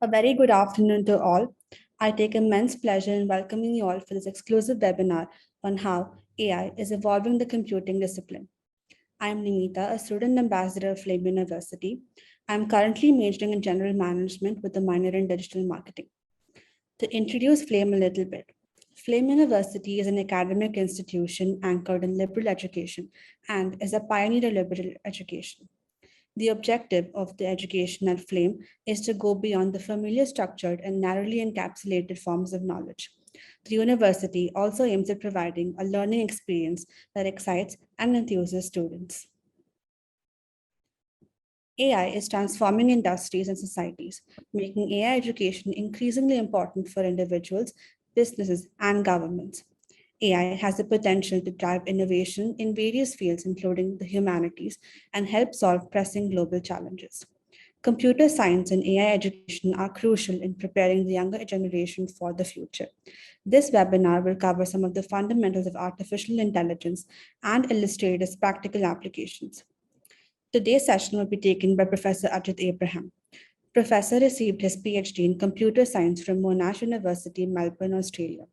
A very good afternoon to all. I take immense pleasure in welcoming you all for this exclusive webinar on how AI is evolving the computing discipline. I am Nimita, a student ambassador of Flame University. I am currently majoring in general management with a minor in digital marketing. To introduce Flame a little bit, Flame University is an academic institution anchored in liberal education and is a pioneer of liberal education. The objective of the education at Flame is to go beyond the familiar structured and narrowly encapsulated forms of knowledge. The university also aims at providing a learning experience that excites and enthuses students. AI is transforming industries and societies, making AI education increasingly important for individuals, businesses, and governments. AI has the potential to drive innovation in various fields, including the humanities, and help solve pressing global challenges. Computer science and AI education are crucial in preparing the younger generation for the future. This webinar will cover some of the fundamentals of artificial intelligence and illustrate its practical applications. Today's session will be taken by Professor Ajit Abraham. Professor received his PhD in computer science from Monash University, Melbourne, Australia.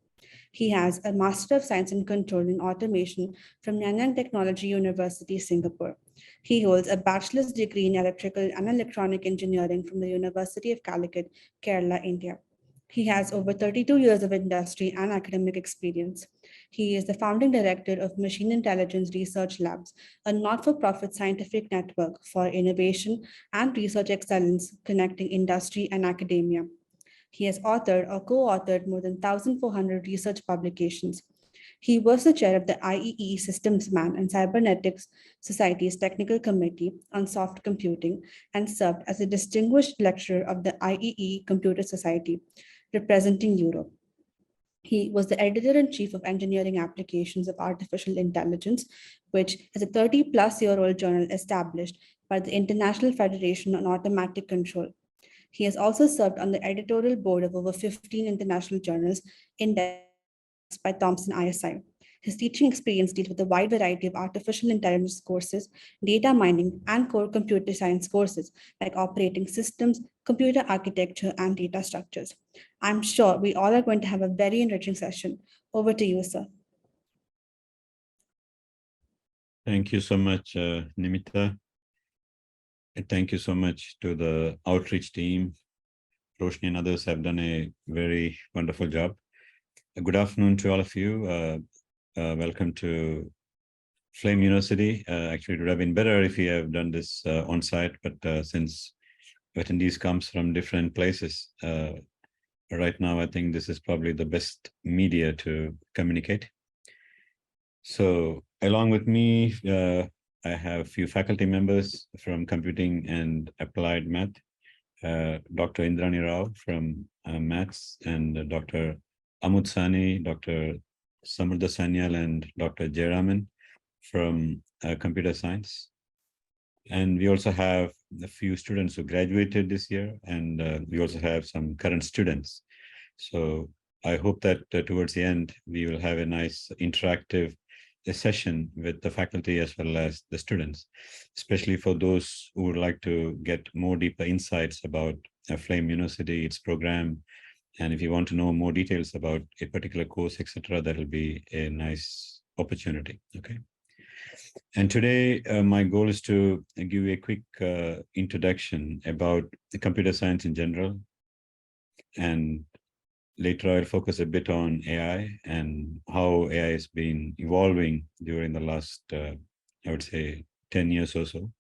He has a Master of Science in Control in Automation from Nanyang Technology University, Singapore. He holds a bachelor's degree in Electrical and Electronic Engineering from the University of Calicut, Kerala, India. He has over 32 years of industry and academic experience. He is the founding director of Machine Intelligence Research Labs, a not-for-profit scientific network for innovation and research excellence connecting industry and academia. He has authored or co-authored more than 1,400 research publications. He was the chair of the IEEE Systems Man and Cybernetics Society's Technical Committee on Soft Computing and served as a distinguished lecturer of the IEEE Computer Society, representing Europe. He was the editor-in-chief of Engineering Applications of Artificial Intelligence, which is a 30-plus-year-old journal established by the International Federation on Automatic Control. He has also served on the editorial board of over 15 international journals indexed by Thomson ISI. His teaching experience deals with a wide variety of artificial intelligence courses, data mining, and core computer science courses like operating systems, computer architecture, and data structures. I'm sure we all are going to have a very enriching session. Over to you, sir. Thank you so much, Nimita. And thank you so much to the outreach team. Roshni and others have done a very wonderful job. Good afternoon to all of you. Welcome to Flame University. Actually, it would have been better if we have done this on site, but since attendees comes from different places, right now I think this is probably the best media to communicate. So along with me, I have a few faculty members from Computing and Applied Math, Dr. Indrani Rao from Maths, and Dr. Amud Sani, Dr. Samruddha Sanyal, and Dr. Jayaraman from Computer Science. And we also have a few students who graduated this year, and we also have some current students. So I hope that towards the end, we will have a nice interactive session with the faculty as well as the students, especially for those who would like to get more deeper insights about Flame University, its program, and if you want to know more details about a particular course, etc., that will be a nice opportunity. Okay. And today, my goal is to give you a quick introduction about the computer science in general, and later I'll focus a bit on AI and how AI has been evolving during the last, I would say, 10 years or so,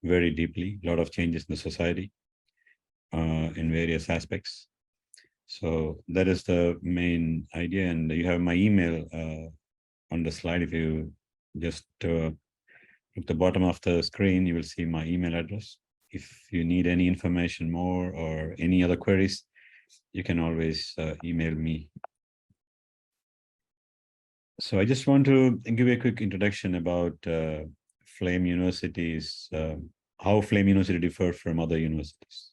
very deeply, a lot of changes in the society in various aspects. So that is the main idea. And you have my email on the slide. If you just look at the bottom of the screen, you will see my email address. If you need any information more or any other queries, you can always email me. So I just want to give you a quick introduction about Flame University's, how Flame University differs from other universities.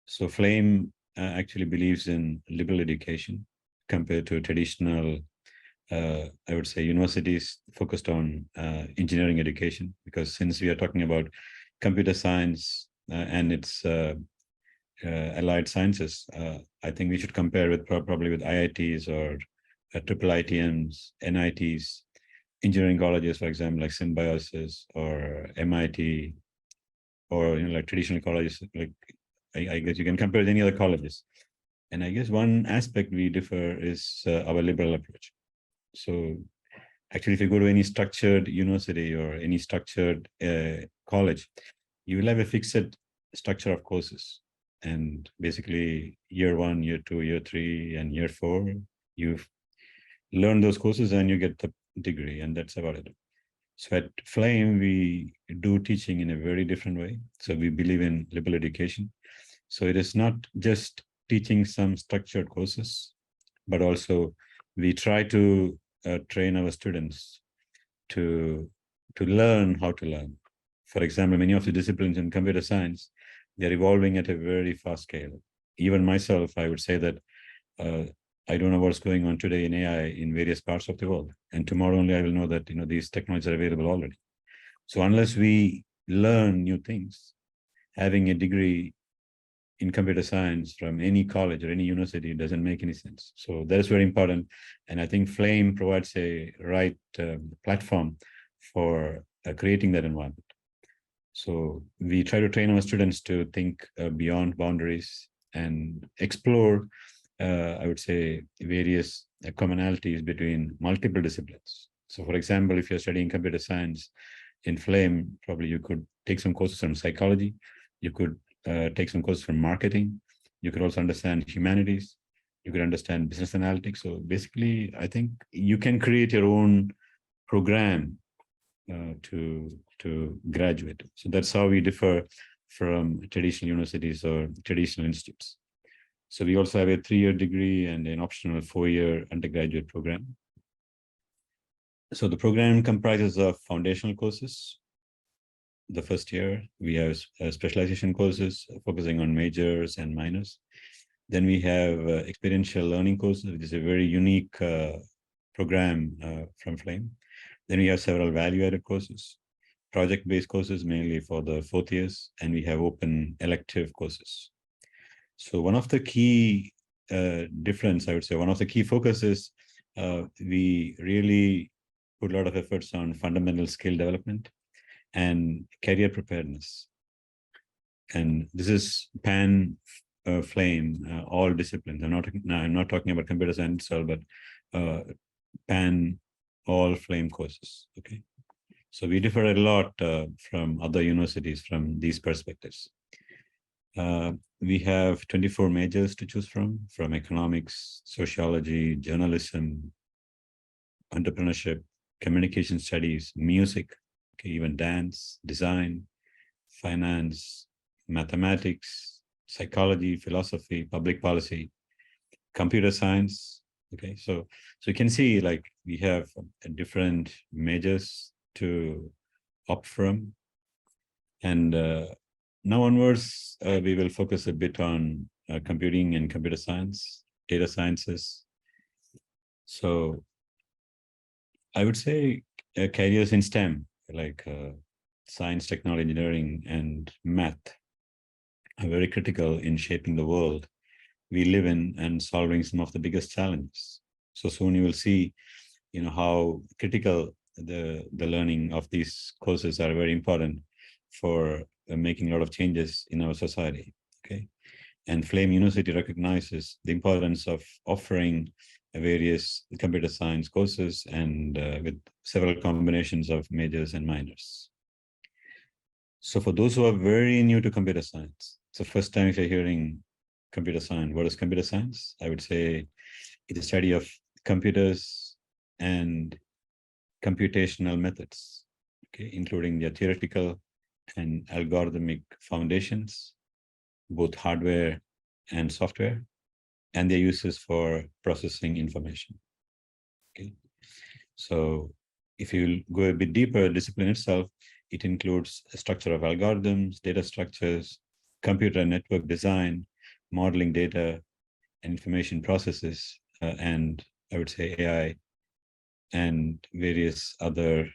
So Flame actually believes in liberal education compared to traditional, I would say, universities focused on engineering education, because since we are talking about computer science and its allied sciences. I think we should compare with probably with IITs or triple ITMs, NITs, engineering colleges, for example, like Symbiosis or MIT, or like traditional colleges. Like I guess you can compare with any other colleges. And I guess one aspect we differ is our liberal approach. So actually, if you go to any structured university or any structured college, you will have a fixed structure of courses. And basically, year 1, year 2, year 3, and year 4, you learn those courses and you get the degree, and that's about it. So at Flame, we do teaching in a very different way. So we believe in liberal education. So it is not just teaching some structured courses, but also we try to train our students to learn how to learn. For example, many of the disciplines in computer science, they're evolving at a very fast scale. Even myself, I would say that I don't know what's going on today in AI in various parts of the world. And tomorrow only I will know that these technologies are available already. So unless we learn new things, having a degree in computer science from any college or any university doesn't make any sense. So that is very important. And I think Flame provides a right platform for creating that environment. So we try to train our students to think beyond boundaries and explore, I would say, various commonalities between multiple disciplines. So for example, if you're studying computer science in Flame, probably you could take some courses from psychology. You could take some courses from marketing. You could also understand humanities. You could understand business analytics. So basically, I think you can create your own program to graduate. So that's how we differ from traditional universities or traditional institutes. So we also have a 3-year degree and an optional 4-year undergraduate program. So the program comprises of foundational courses. The first year, we have specialization courses focusing on majors and minors. Then we have experiential learning courses, which is a very unique program from Flame. Then we have several value-added courses, project-based courses mainly for the 4th years, and we have open elective courses. So one of the key difference, I would say, one of the key focuses, we really put a lot of efforts on fundamental skill development and career preparedness. And this is pan Flame, all disciplines. I'm not talking about computer science itself, but pan all Flame courses. Okay, so we differ a lot from other universities from these perspectives. We have 24 majors to choose from economics, sociology, journalism, entrepreneurship, communication studies, music, okay, even dance, design, finance, mathematics, psychology, philosophy, public policy, computer science. Okay, so you can see like we have different majors to opt from. And now onwards, we will focus a bit on computing and computer science, data sciences. So I would say careers in STEM, like science, technology, engineering, and math, are very critical in shaping the world we live in and solving some of the biggest challenges. So soon you will see, how critical the learning of these courses are very important for making a lot of changes in our society. Okay, and Flame University recognizes the importance of offering various computer science courses and with several combinations of majors and minors. So for those who are very new to computer science, it's the first time if you're hearing computer science. What is computer science? I would say it's a study of computers and computational methods, okay, including their theoretical and algorithmic foundations, both hardware and software, and their uses for processing information. Okay, so if you go a bit deeper, discipline itself, it includes a structure of algorithms, data structures, computer network design, modeling data, and information processes, and I would say AI and various other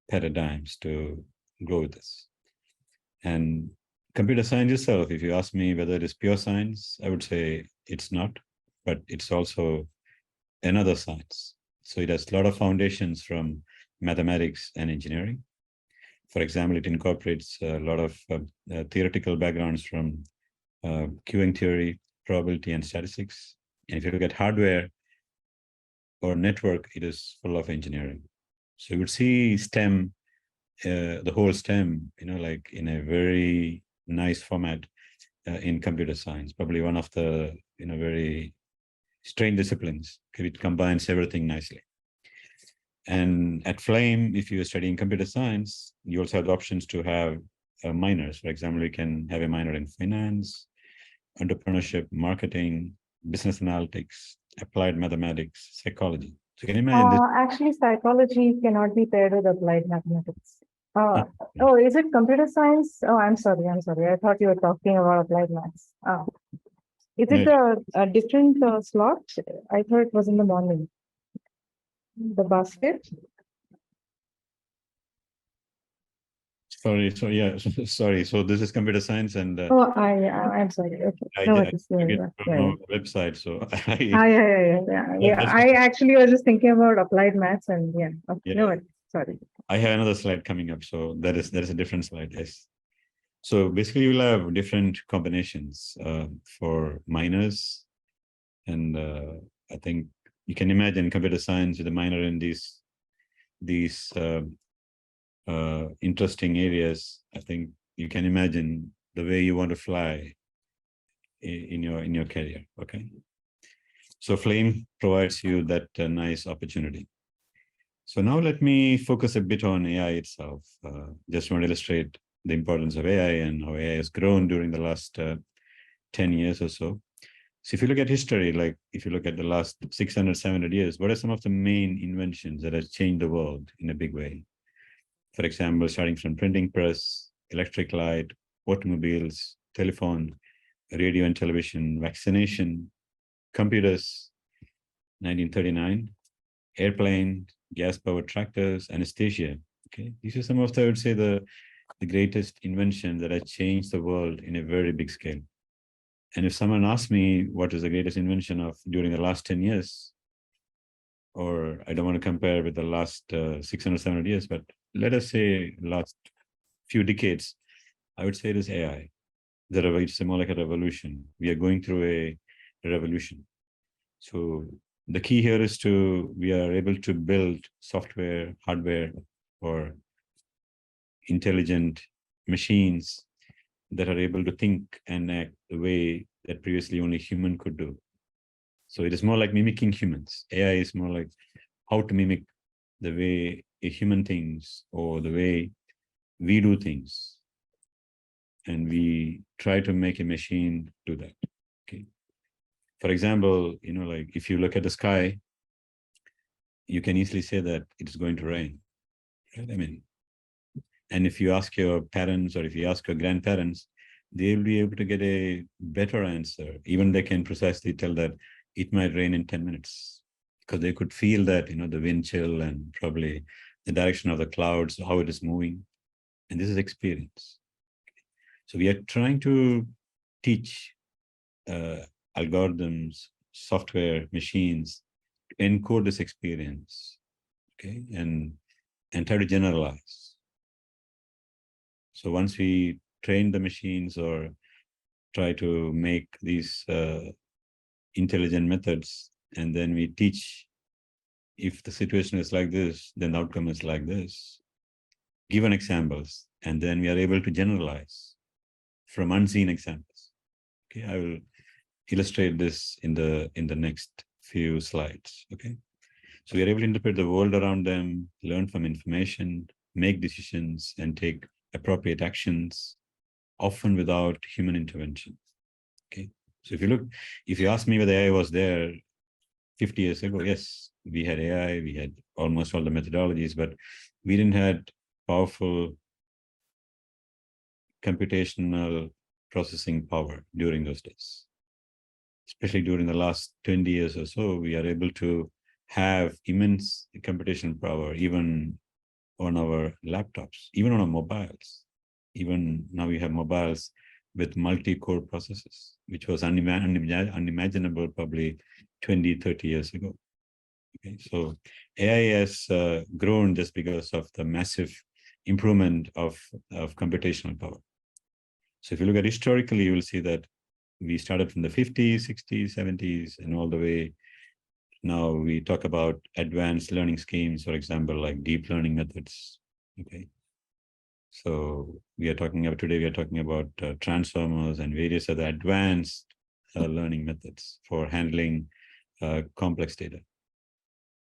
paradigms to grow with this. And Computer science itself, if you ask me whether it is pure science, I would say it's not, but it's also another science. So it has a lot of foundations from mathematics and engineering. For example, it incorporates a lot of theoretical backgrounds from queuing theory, probability, and statistics. And if you look at hardware or network, it is full of engineering. So you would see STEM, the whole STEM, like in a very nice format in computer science, probably one of the, very strange disciplines. It combines everything nicely. And at Flame, if you're studying computer science, you also have the options to have minors. For example, you can have a minor in finance, entrepreneurship, marketing, business analytics, applied mathematics, psychology. So can you imagine this? Actually, psychology cannot be paired with applied mathematics. Oh, is it computer science? Oh, I'm sorry. I thought you were talking about applied maths. Is it a different slot? I thought it was in the morning. The basket? Sorry. So yeah, sorry. So this is computer science, and Oh, I'm sorry. Okay. I No, get it's it from our website. So yeah. I actually was just thinking about applied maths, and yeah. Okay. Yeah. No, sorry. I have another slide coming up. So that is a different slide. Yes. So basically, you'll have different combinations for minors, and I think you can imagine computer science with a minor in these interesting areas. I think you can imagine the way you want to fly in your career. Okay, so Flame provides you that nice opportunity. So now let me focus a bit on AI itself. Just want to illustrate the importance of AI and how AI has grown during the last 10 years or so. So if you look at history, like if you look at the last 600, 700 years, what are some of the main inventions that have changed the world in a big way? For example, starting from printing press, electric light, automobiles, telephone, radio and television, vaccination, computers, 1939, airplane, gas-powered tractors, anesthesia. Okay, these are some of the, I would say, the greatest inventions that have changed the world in a very big scale. And if someone asks me what is the greatest invention of during the last 10 years, or I don't want to compare with the last 600, 700 years, but let us say last few decades, I would say it is AI. It's more like a revolution. We are going through a revolution. So the key here is we are able to build software, hardware, or intelligent machines that are able to think and act the way that previously only human could do. So it is more like mimicking humans. AI is more like how to mimic the way a human thinks or the way we do things. And we try to make a machine do that. Okay. For example, like if you look at the sky, you can easily say that it's going to rain. Right? I mean, and if you ask your parents or if you ask your grandparents, they'll be able to get a better answer. Even they can precisely tell that it might rain in 10 minutes because they could feel that, the wind chill and probably the direction of the clouds, how it is moving. And this is experience. So we are trying to teach algorithms, software, machines to encode this experience, okay, and try to generalize. So once we train the machines or try to make these intelligent methods, and then we teach if the situation is like this, then the outcome is like this, given examples, and then we are able to generalize from unseen examples. Okay, I will illustrate this in the next few slides. Okay, so we are able to interpret the world around them, learn from information, make decisions, and take appropriate actions, often without human intervention. Okay, so if you ask me whether AI was there 50 years ago, yes, we had AI, we had almost all the methodologies, but we didn't have powerful computational processing power during those days. Especially during the last 20 years or so, we are able to have immense computational power, even on our laptops, even on our mobiles. Even now we have mobiles with multi-core processes, which was unimaginable probably 20, 30 years ago. Okay, so AI has grown just because of the massive improvement of computational power. So if you look at historically, you will see that we started from the 50s, 60s, 70s, and all the way. Now we talk about advanced learning schemes, for example, like deep learning methods. Okay. So today we are talking about transformers and various other advanced learning methods for handling complex data.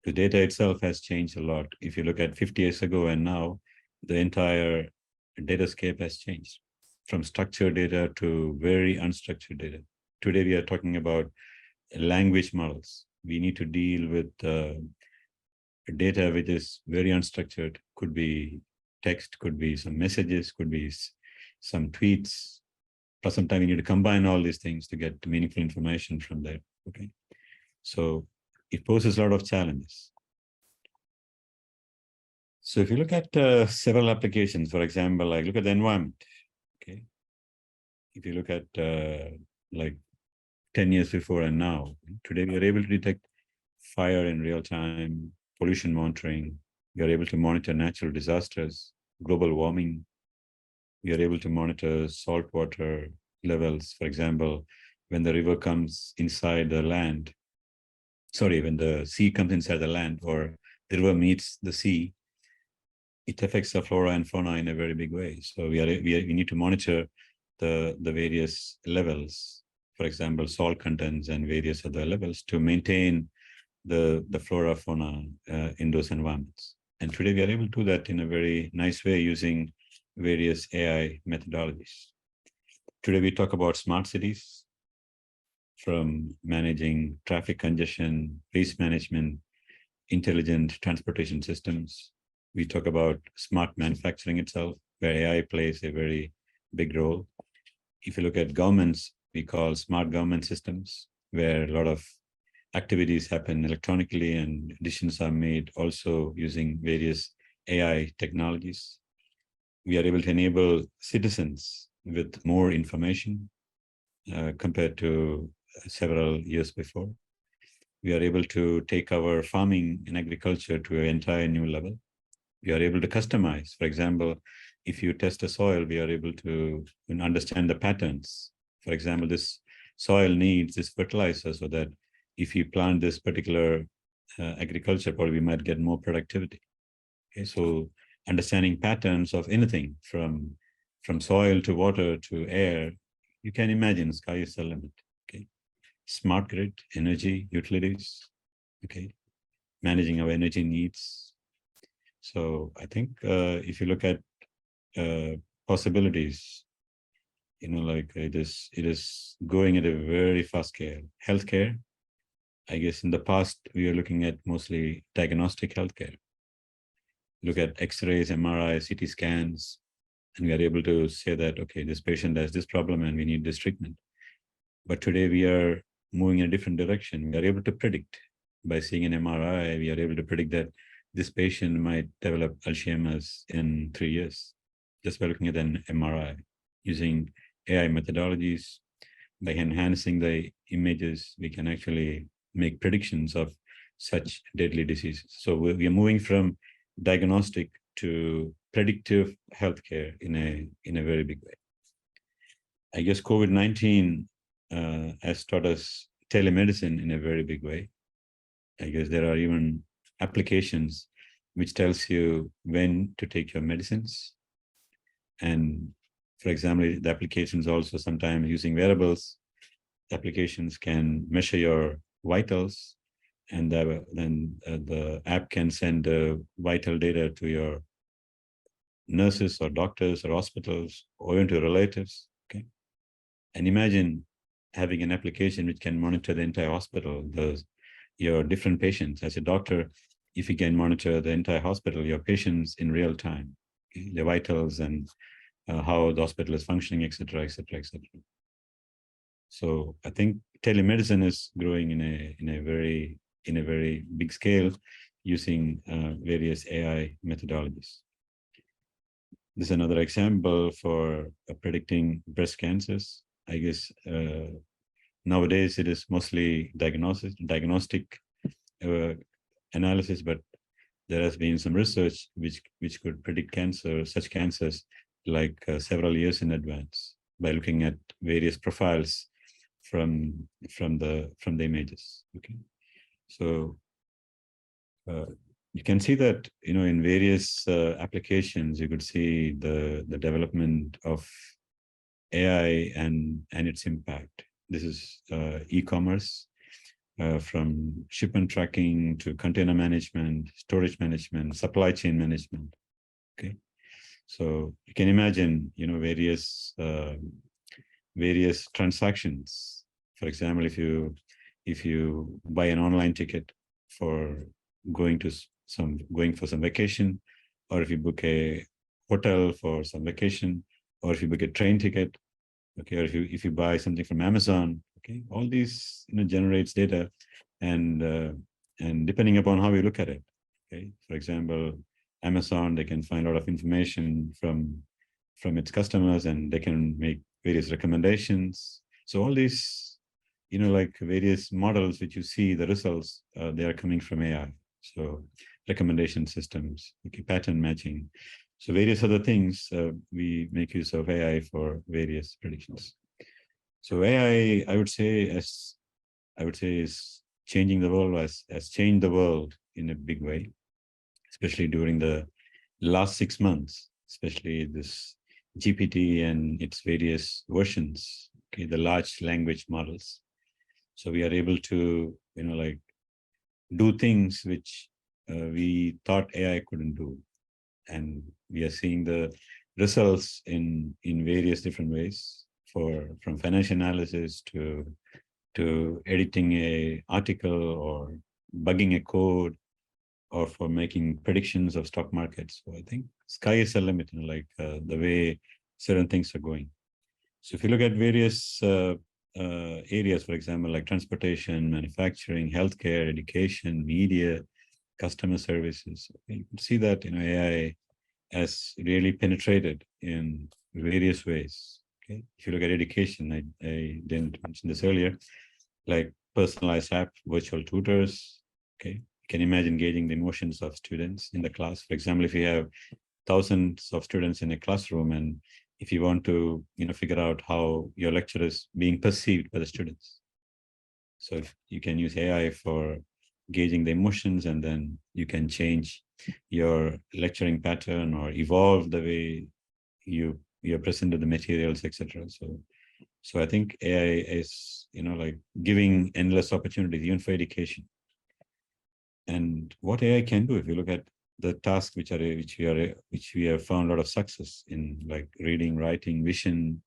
The data itself has changed a lot. If you look at 50 years ago and now, the entire datascape has changed from structured data to very unstructured data. Today, we are talking about language models. We need to deal with data which is very unstructured, could be text, could be some messages, could be some tweets. Plus, sometimes you need to combine all these things to get meaningful information from there. Okay, so it poses a lot of challenges. So if you look at several applications, for example, like look at the environment. Okay, if you look at like 10 years before and now, today we are able to detect fire in real time, pollution monitoring. We are able to monitor natural disasters, global warming. We are able to monitor saltwater levels. For example, when the river comes inside the land, when the sea comes inside the land or the river meets the sea, it affects the flora and fauna in a very big way. So we need to monitor the various levels, for example, salt contents and various other levels to maintain the flora fauna in those environments. And today we are able to do that in a very nice way using various AI methodologies. Today we talk about smart cities, from managing traffic congestion, waste management, intelligent transportation systems. We talk about smart manufacturing itself, where AI plays a very big role. If you look at governments, we call smart government systems, where a lot of activities happen electronically and decisions are made also using various AI technologies. We are able to enable citizens with more information compared to several years before. We are able to take our farming and agriculture to an entire new level. We are able to customize. For example, if you test a soil, we are able to understand the patterns. For example, this soil needs this fertilizer so that if you plant this particular agriculture, probably we might get more productivity. Okay, so understanding patterns of anything from soil to water to air, you can imagine sky is the limit. Okay, smart grid, energy, utilities. Okay, managing our energy needs. So I think if you look at possibilities, like it is going at a very fast scale. Healthcare, I guess in the past, we were looking at mostly diagnostic healthcare. Look at X-rays, MRI, CT scans, and we are able to say that, okay, this patient has this problem and we need this treatment. But today we are moving in a different direction. We are able to predict by seeing an MRI, we are able to predict that this patient might develop Alzheimer's in 3 years, just by looking at an MRI, using AI methodologies. By enhancing the images, we can actually make predictions of such deadly diseases. So we are moving from diagnostic to predictive healthcare in a very big way. I guess COVID-19 has taught us telemedicine in a very big way. I guess there are even applications which tells you when to take your medicines. And for example, the applications also sometimes using wearables, applications can measure your vitals, and then the app can send vital data to your nurses or doctors or hospitals or even to relatives. Okay, and imagine having an application which can monitor the entire hospital, your different patients. As a doctor, if you can monitor the entire hospital, your patients in real time, okay, their vitals and how the hospital is functioning, etc., etc., etc. So I think telemedicine is growing in a very big scale using various AI methodologies. This is another example for predicting breast cancers. I guess nowadays it is mostly diagnostic analysis, but there has been some research which could predict such cancers like several years in advance by looking at various profiles from the images. Okay, so you can see that in various applications you could see the development of AI and its impact. This is e-commerce. From shipment tracking to container management, storage management, supply chain management. Okay, so you can imagine, various transactions. For example, if you buy an online ticket for going for some vacation, or if you book a hotel for some vacation, or if you book a train ticket, okay, or if you buy something from Amazon, okay, all these generates data, and depending upon how you look at it, okay. For example, Amazon, they can find a lot of information from its customers, and they can make various recommendations. So all these, like various models which you see the results, they are coming from AI. So recommendation systems, okay, pattern matching. So various other things, we make use of AI for various predictions. So AI, I would say, is changing the world, has changed the world in a big way, especially during the last 6 months, especially this GPT and its various versions, okay, the large language models. So we are able to, like do things which we thought AI couldn't do. And we are seeing the results in various different ways, from financial analysis to editing a article, or bugging a code, or for making predictions of stock markets. So I think sky is the limit, like the way certain things are going. So if you look at various areas, for example, like transportation, manufacturing, healthcare, education, media, customer services, you can see that AI has really penetrated in various ways. Okay, if you look at education, I didn't mention this earlier, like personalized app, virtual tutors. Okay, you can imagine gauging the emotions of students in the class. For example, if you have thousands of students in a classroom, and if you want to figure out how your lecture is being perceived by the students, so if you can use AI for gauging the emotions, and then you can change your lecturing pattern or evolve the way you're presented the materials, etc. So I think AI is like giving endless opportunities even for education. And what AI can do, if you look at the tasks which we have found a lot of success in, like reading, writing, vision,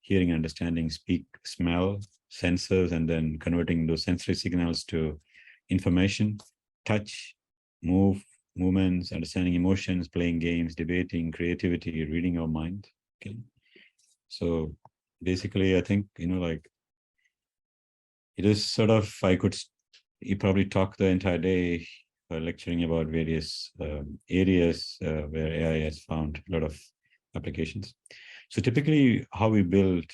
hearing, understanding, speak, smell, sensors, and then converting those sensory signals to information, touch, movements, understanding emotions, playing games, debating, creativity, reading our mind. Okay, so basically, I think like it is sort of, you probably talk the entire day lecturing about various areas where AI has found a lot of applications. So typically, how we build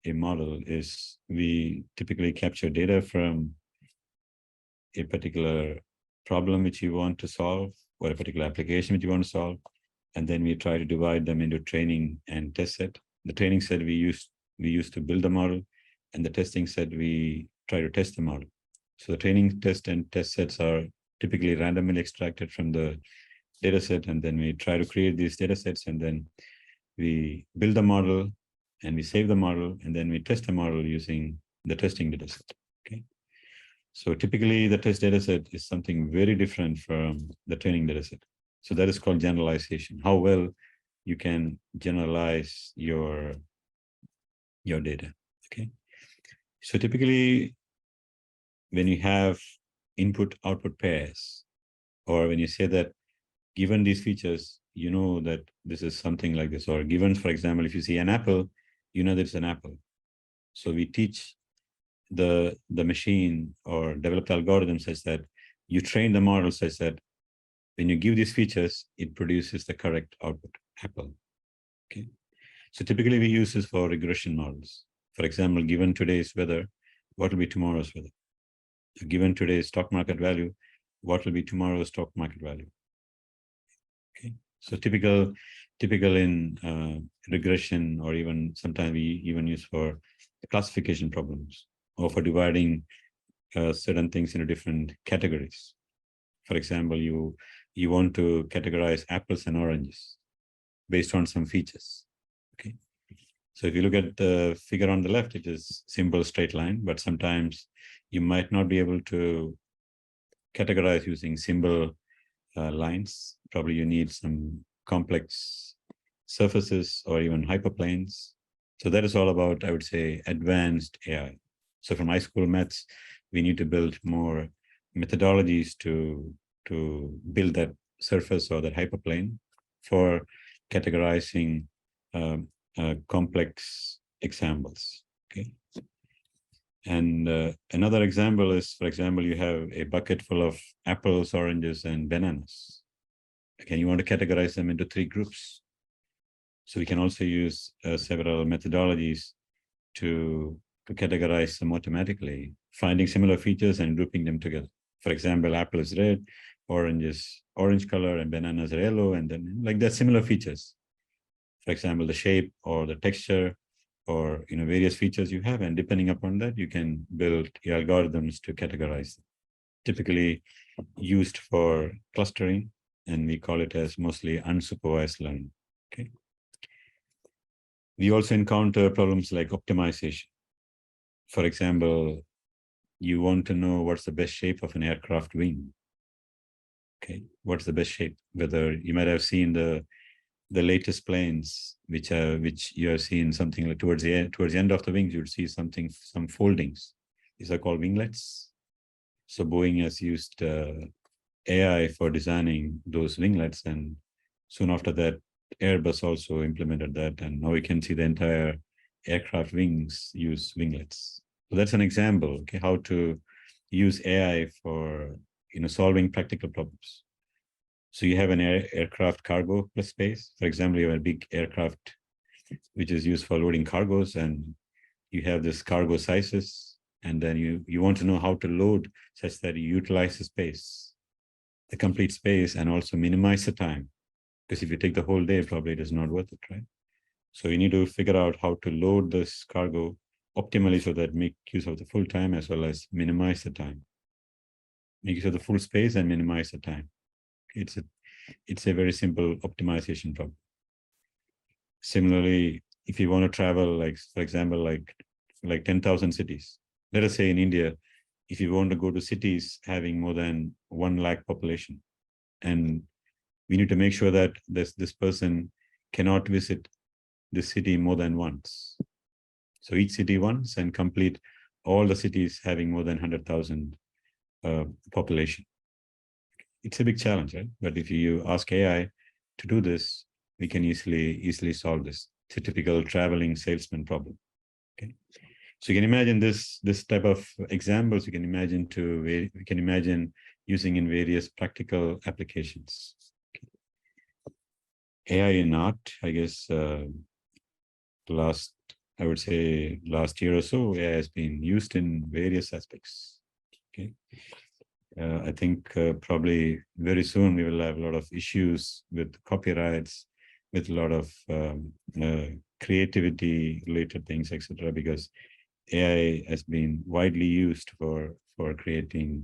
a model is we typically capture data from a particular problem which you want to solve, or a particular application which you want to solve, and then we try to divide them into training and test set. The training set we use to build the model, and the testing set we try to test the model. So the training test and test sets are typically randomly extracted from the data set, and then we try to create these data sets, and then we build the model, and we save the model, and then we test the model using the testing data set. Okay. So typically the test data set is something very different from the training data set. So that is called generalization, how well you can generalize your data. Okay. So typically when you have input-output pairs, or when you say that given these features, you know that this is something like this, or given, for example, if you see an apple, you know that it's an apple. So we teach the machine or develop the algorithm such that you train the model such that when you give these features, it produces the correct output, apple. Okay. So typically we use this for regression models. For example, given today's weather, what will be tomorrow's weather? Given today's stock market value, what will be tomorrow's stock market value? Okay. So typical in regression, or even sometimes we even use for classification problems, or for dividing certain things into different categories. For example, you want to categorize apples and oranges based on some features. Okay. So if you look at the figure on the left, it is simple straight line, but sometimes you might not be able to categorize using simple lines. Probably you need some complex surfaces or even hyperplanes. So that is all about, I would say, advanced AI. So from high school maths, we need to build more methodologies to build that surface or that hyperplane for categorizing complex examples. Okay. And another example is, for example, you have a bucket full of apples, oranges, and bananas. Again, you want to categorize them into 3 groups. So we can also use several methodologies to categorize them automatically, finding similar features and grouping them together. For example, apple is red, orange is orange color, and bananas are yellow, and then like there's similar features. For example, the shape or the texture, or various features you have, and depending upon that, you can build your algorithms to categorize them. Typically used for clustering, and we call it as mostly unsupervised learning. Okay. We also encounter problems like optimization. For example, you want to know what's the best shape of an aircraft wing. Okay, what's the best shape? Whether you might have seen the latest planes, which you have seen something like towards the end of the wings, you would see some foldings. These are called winglets. So Boeing has used AI for designing those winglets, and soon after that, Airbus also implemented that, and now we can see the entire aircraft wings use winglets. So that's an example, okay, how to use AI for solving practical problems. So you have an aircraft cargo plus space. For example, you have a big aircraft which is used for loading cargos, and you have this cargo sizes, and then you want to know how to load such that you utilize the space, the complete space, and also minimize the time. Because if you take the whole day, probably it is not worth it, right? So you need to figure out how to load this cargo optimally so that make use of the full time as well as minimize the time. Make use of the full space and minimize the time. It's a very simple optimization problem. Similarly, if you want to travel, like for example, like 10,000 cities, let us say in India, if you want to go to cities having more than 1 lakh population, and we need to make sure that this person cannot visit the city more than once. So each city once, and complete all the cities having more than 100,000 population. It's a big challenge, right? But if you ask AI to do this, we can easily solve this. It's a typical traveling salesman problem. Okay, so you can imagine this type of examples. We can imagine using in various practical applications. Okay. AI in art, I guess, last year or so, AI has been used in various aspects. Okay. I think probably very soon we will have a lot of issues with copyrights, with a lot of creativity related things, etc. Because AI has been widely used for creating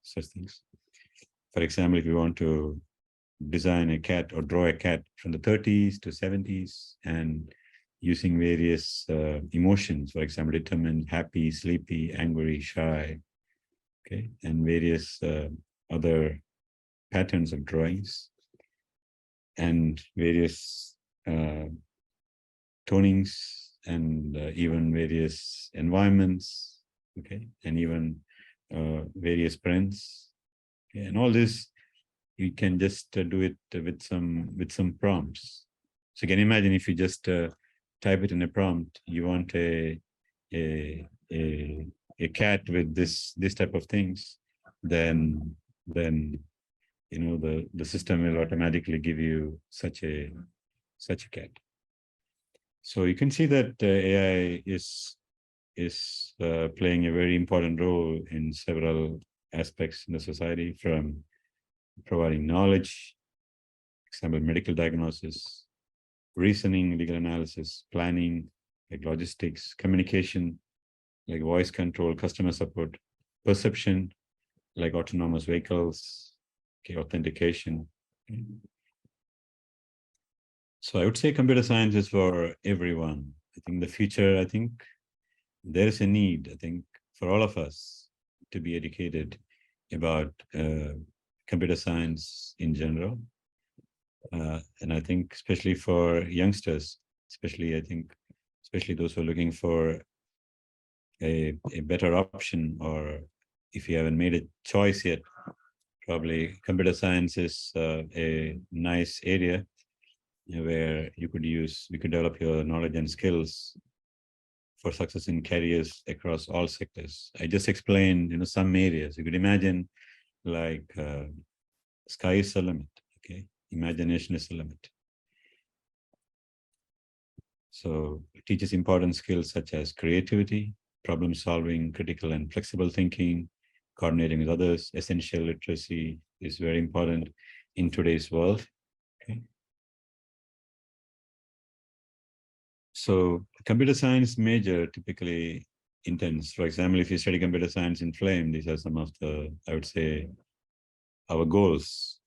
such things. For example, if you want to design a cat or draw a cat from the 30s to 70s, and using various emotions, for example, determine happy, sleepy, angry, shy, okay, and various other patterns of drawings, and various tonings, and even various environments, okay, and even various prints, okay, and all this you can just do it with some prompts. So you can imagine if you just type it in a prompt, you want a cat with this type of things, then the system will automatically give you such a cat. So you can see that AI is playing a very important role in several aspects in the society, from providing knowledge, example, medical diagnosis, reasoning, legal analysis, planning, like logistics, communication, like voice control, customer support, perception, like autonomous vehicles, okay, authentication. So I would say computer science is for everyone. I think the future, I think there is a need, I think, for all of us to be educated about computer science in general. And I think especially for youngsters, especially those who are looking for a better option, or if you haven't made a choice yet, probably computer science is a nice area where we could develop your knowledge and skills for success in careers across all sectors. I just explained, some areas. You could imagine, like, sky is the limit, okay? Imagination is the limit. So it teaches important skills such as creativity, problem solving, critical and flexible thinking, coordinating with others. Essential literacy is very important in today's world, okay? So computer science major typically intends, for example, if you study computer science in Flame, these are some of the, I would say, our goals.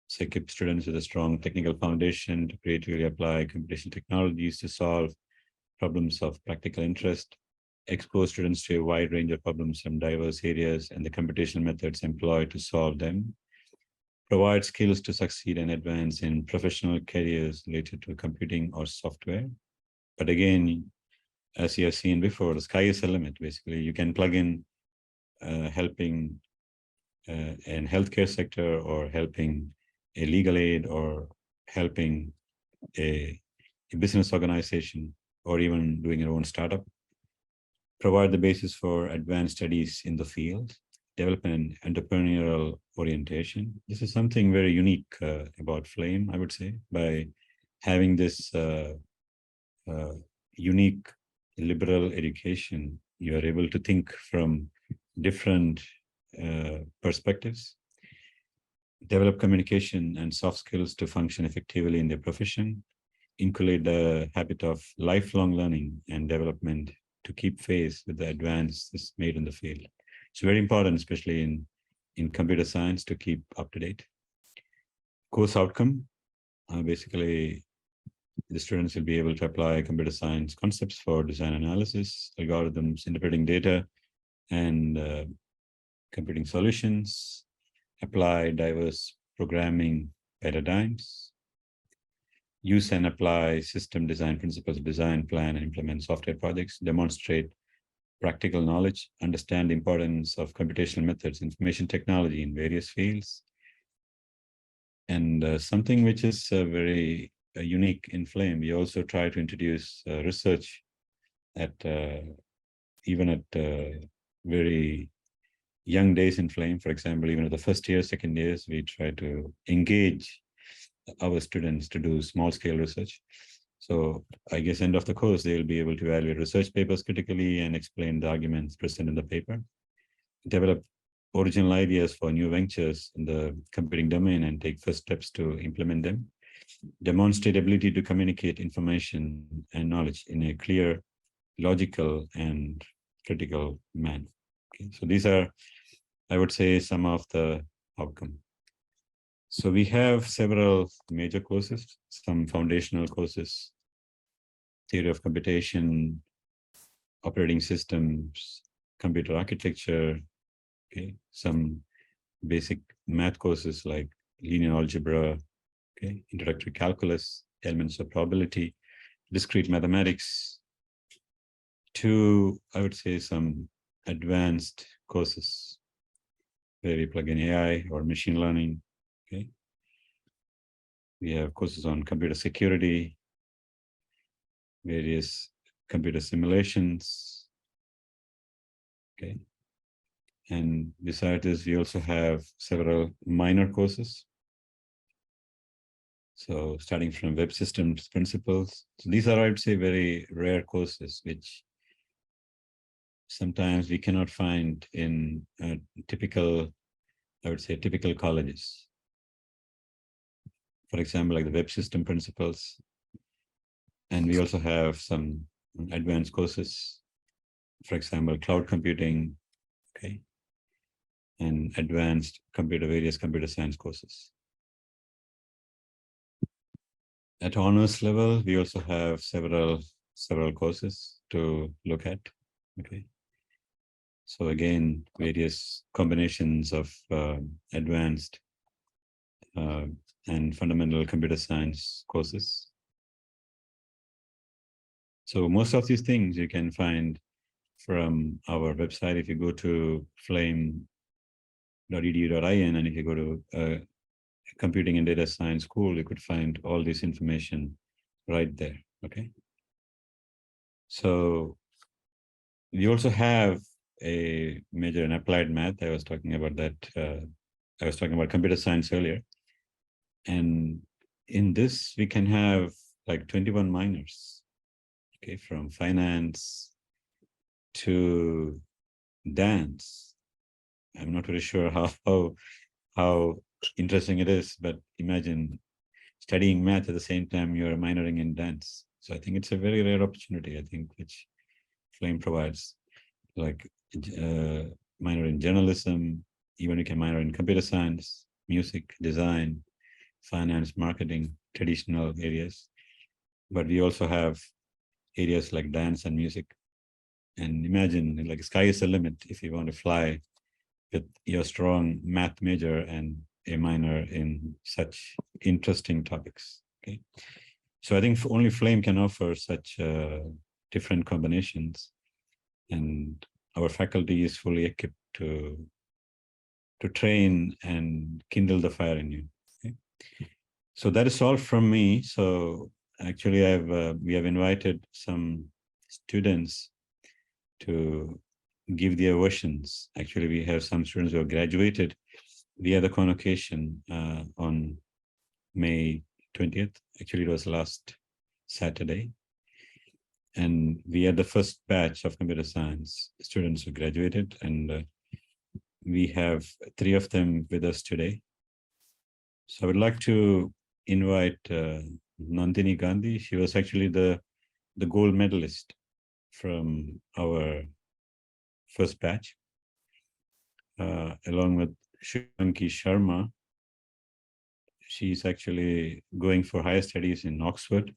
So equip students with a strong technical foundation to creatively apply computational technologies to solve problems of practical interest, expose students to a wide range of problems from diverse areas and the computational methods employed to solve them, provide skills to succeed and advance in professional careers related to computing or software. But again, as you have seen before, the sky is the limit. Basically, you can plug in helping in healthcare sector, or helping a legal aid, or helping a business organization, or even doing your own startup. Provide the basis for advanced studies in the field, develop an entrepreneurial orientation. This is something very unique about Flame, I would say, by having this unique liberal education. You are able to think from different perspectives, develop communication and soft skills to function effectively in their profession, inculcate the habit of lifelong learning and development to keep pace with the advances made in the field. It's very important, especially in computer science, to keep up to date. Course outcome, basically, the students will be able to apply computer science concepts for design analysis, algorithms, interpreting data, and computing solutions, apply diverse programming paradigms, use and apply system design principles, design, plan, and implement software projects, demonstrate practical knowledge, understand the importance of computational methods, information technology in various fields. And something which is very unique in Flame, we also try to introduce research at even at very young days in Flame. For example, even at the first year, second years, we try to engage our students to do small scale research. So I guess end of the course, they'll be able to evaluate research papers critically and explain the arguments presented in the paper, develop original ideas for new ventures in the computing domain and take first steps to implement them, demonstrate ability to communicate information and knowledge in a clear, logical, and critical manner. Okay, so these are, I would say, some of the outcome. So we have several major courses, some foundational courses, theory of computation, operating systems, computer architecture, okay, some basic math courses like linear algebra, okay, introductory calculus, elements of probability, discrete mathematics, to, I would say, some advanced courses where we plug in AI or machine learning, okay. We have courses on computer security, various computer simulations, okay. And besides this, we also have several minor courses. So starting from web systems principles. So these are, I'd say, very rare courses, which sometimes we cannot find in typical, I would say, typical colleges. For example, like the web system principles. And we also have some advanced courses, for example, cloud computing, okay, and advanced various computer science courses. At honors level, we also have several courses to look at, okay. So again, various combinations of advanced and fundamental computer science courses. So most of these things you can find from our website. If you go to flame.edu.in, and if you go to computing and data science school, you could find all this information right there, okay? So we also have a major in applied math. I was talking about that. I was talking about computer science earlier. And in this, we can have like 21 minors, okay, from finance to dance. I'm not very sure how interesting it is, but imagine studying math at the same time you're minoring in dance. So I think it's a very rare opportunity, I think, which Flame provides, like minor in journalism, even you can minor in computer science, music, design, finance, marketing, traditional areas. But we also have areas like dance and music. And imagine, like, sky is the limit if you want to fly with your strong math major and a minor in such interesting topics, okay? So I think only Flame can offer such different combinations, and our faculty is fully equipped to train and kindle the fire in you, okay? So that is all from me. So actually we have invited some students to give their versions. Actually, we have some students who have graduated via the convocation on May 20th. Actually, it was last Saturday. And we are the first batch of computer science students who graduated, and we have 3 of them with us today. So I would like to invite Nandini Gandhi. She was actually the gold medalist from our first batch, along with Shubhangi Sharma. She's actually going for higher studies in Oxford.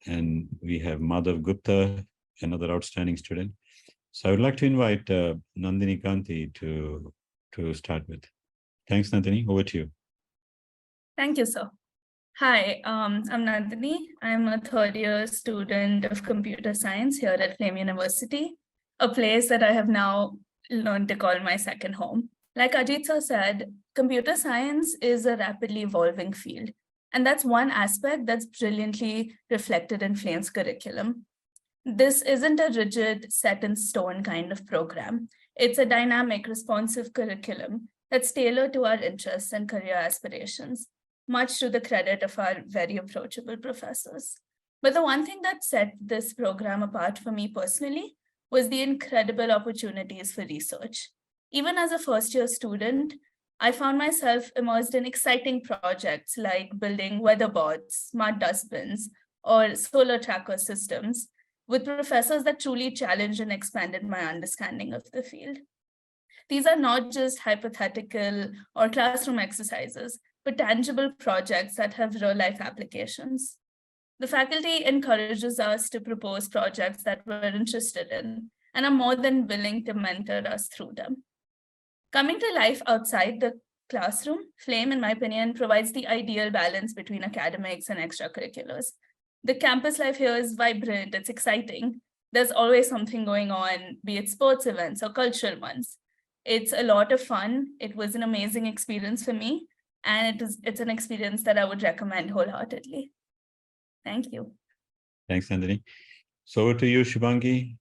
And we have Madhav Gupta, another outstanding student. So I would like to invite Nandini Gandhi to start with. Thanks, Nandini. Over to you. Thank you, sir. Hi, I'm Nandini. I'm a third-year student of computer science here at Flame University, a place that I have now learned to call my second home. Like Ajit sir said, computer science is a rapidly evolving field, and that's one aspect that's brilliantly reflected in Flame's curriculum. This isn't a rigid, set-in-stone kind of program. It's a dynamic, responsive curriculum that's tailored to our interests and career aspirations, much to the credit of our very approachable professors. But the one thing that set this program apart for me personally was the incredible opportunities for research. Even as a first-year student, I found myself immersed in exciting projects like building weatherboards, smart dustbins, or solar tracker systems with professors that truly challenged and expanded my understanding of the field. These are not just hypothetical or classroom exercises, but tangible projects that have real-life applications. The faculty encourages us to propose projects that we're interested in and are more than willing to mentor us through them. Coming to life outside the classroom, Flame, in my opinion, provides the ideal balance between academics and extracurriculars. The campus life here is vibrant, it's exciting. There's always something going on, be it sports events or cultural ones. It's a lot of fun. It was an amazing experience for me, and it's an experience that I would recommend wholeheartedly. Thank you. Thanks, Nandini. So over to you, Shubhangi.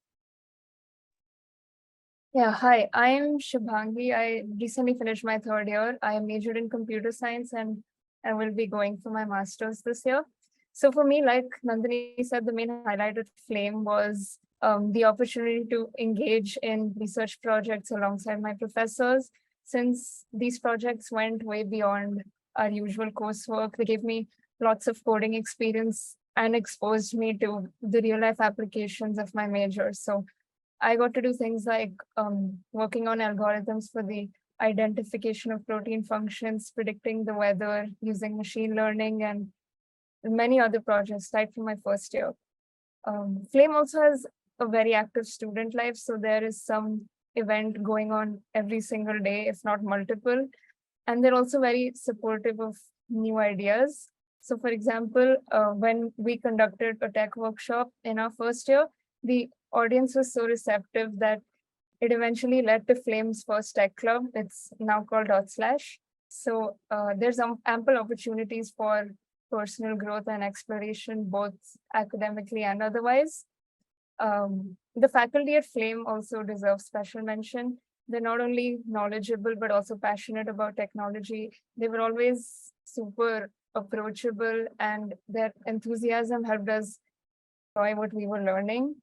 Yeah, hi, I'm Shubhangi. I recently finished my third year. I majored in computer science, and and will be going for my master's this year. So for me, like Nandini said, the main highlight of Flame was the opportunity to engage in research projects alongside my professors. Since these projects went way beyond our usual coursework, they gave me lots of coding experience and exposed me to the real life applications of my major. So I got to do things like working on algorithms for the identification of protein functions, predicting the weather using machine learning, and many other projects right from my first year. Flame also has a very active student life, so there is some event going on every single day, if not multiple. And they're also very supportive of new ideas. So for example, when we conducted a tech workshop in our first year, the audience was so receptive that it eventually led to Flame's first tech club. It's now called /. So there's ample opportunities for personal growth and exploration, both academically and otherwise. The faculty at Flame also deserve special mention. They're not only knowledgeable, but also passionate about technology. They were always super approachable, and their enthusiasm helped us enjoy what we were learning.